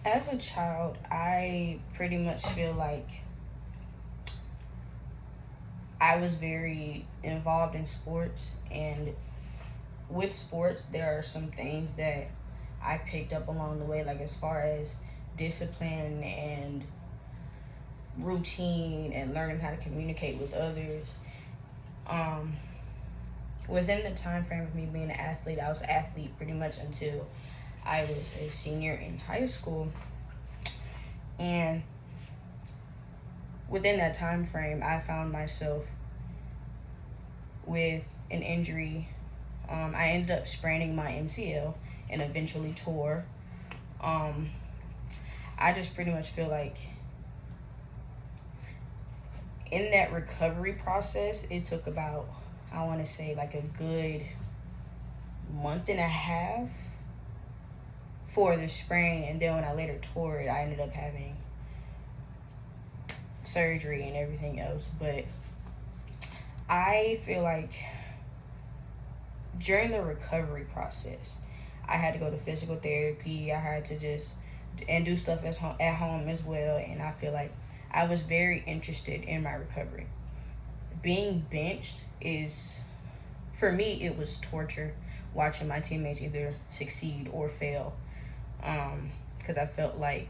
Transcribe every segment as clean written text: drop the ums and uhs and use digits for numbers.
As a child, I pretty much feel like I was very involved in sports, and with sports, there are some things that I picked up along the way, like as far as discipline and routine and learning how to communicate with others. Um, Within the time frame of me being an athlete, I was an athlete pretty much until I was a senior in high school. And within that time frame, I found myself with an injury. I ended up spraining my MCL and eventually tore. Um, I just pretty much feel like in that recovery process, it took about, I want to say, like a good month and a half for the sprain. And then when I later tore it, I ended up having surgery and everything else. But I feel like during the recovery process, I had to go to physical therapy. I had to just and do stuff at home as well. And I feel like I was very interested in my recovery. Being benched is, for me, it was torture watching my teammates either succeed or fail. Because I felt like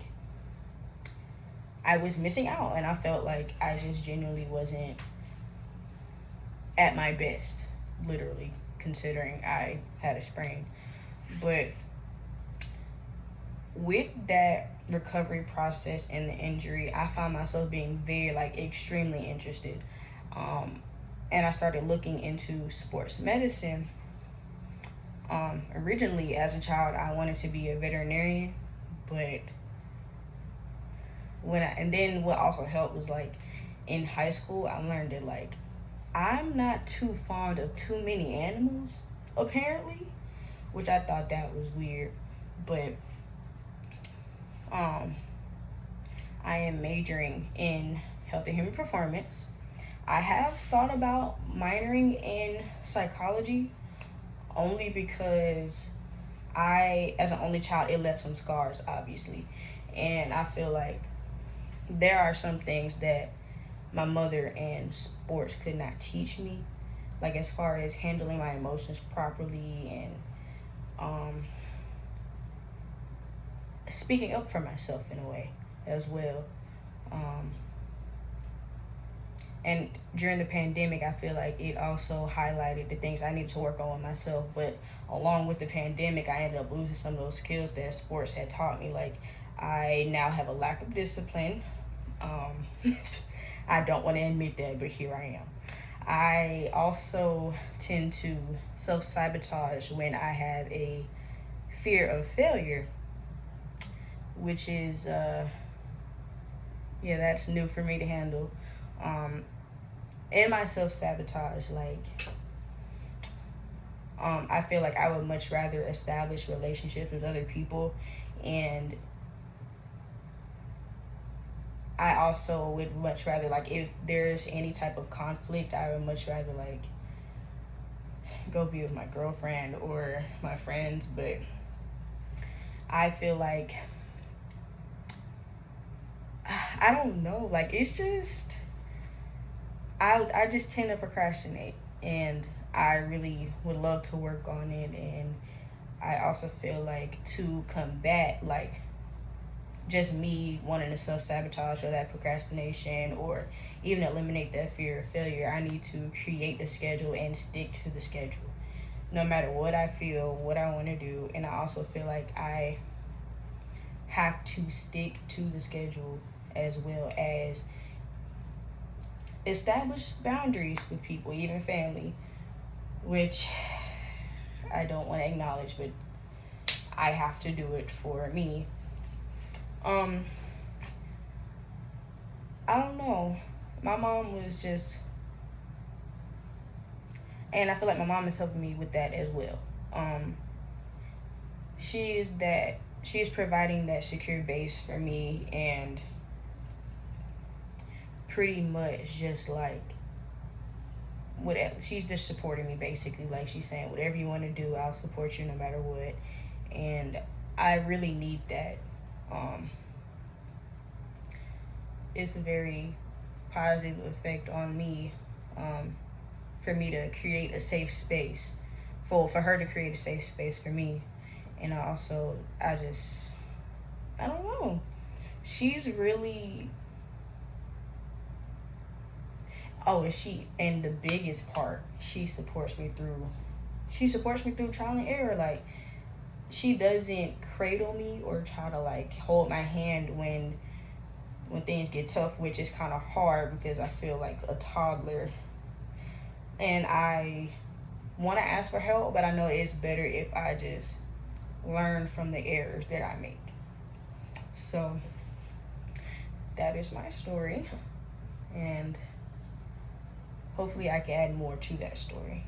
I was missing out, and I felt like I just genuinely wasn't at my best, literally, considering I had a sprain. But with that recovery process and the injury, I found myself being very, like, extremely interested. Um, and I started looking into sports medicine. Originally, as a child, I wanted to be a veterinarian, but and then what also helped was like in high school, I learned that like I'm not too fond of too many animals, apparently, which I thought that was weird. But um, I am majoring in health and human performance. I have thought about minoring in psychology only because as an only child, it left some scars, obviously. And I feel like there are some things that my mother and sports could not teach me, like as far as handling my emotions properly and um, speaking up for myself in a way as well. Um, and during the pandemic, I feel like it also highlighted the things I needed to work on with myself. But along with the pandemic, I ended up losing some of those skills that sports had taught me. Like I now have a lack of discipline. Um, I don't want to admit that, but here I am. I also tend to self sabotage when I have a fear of failure, which is, yeah, that's new for me to handle. Um, in my self sabotage, I feel like I would much rather establish relationships with other people, and I also would much rather, like, if there's any type of conflict, I would much rather, like, go be with my girlfriend or my friends. But I feel like, I don't know, like, it's just, I just tend to procrastinate, and I really would love to work on it. And I also feel like to combat, like, just me wanting to self sabotage or that procrastination or even eliminate that fear of failure, I need to create the schedule and stick to the schedule no matter what I feel, what I want to do. And I also feel like I have to stick to the schedule as well as establish boundaries with people, even family, which I don't want to acknowledge, but I have to do it for me. Um, I don't know. My mom was just, and I feel like my mom is helping me with that as well. Um, she is providing that secure base for me, and pretty much just like what she's just supporting me basically. Like she's saying, whatever you want to do, I'll support you no matter what. And I really need that. It's a very positive effect on me, for me to create a safe space, for her to create a safe space for me. And I don't know. She's really, oh, and the biggest part, she supports me through trial and error. Like, she doesn't cradle me or try to like hold my hand when things get tough, which is kind of hard because I feel like a toddler, and I want to ask for help, but I know it's better if I just learn from the errors that I make. So that is my story, and hopefully I can add more to that story.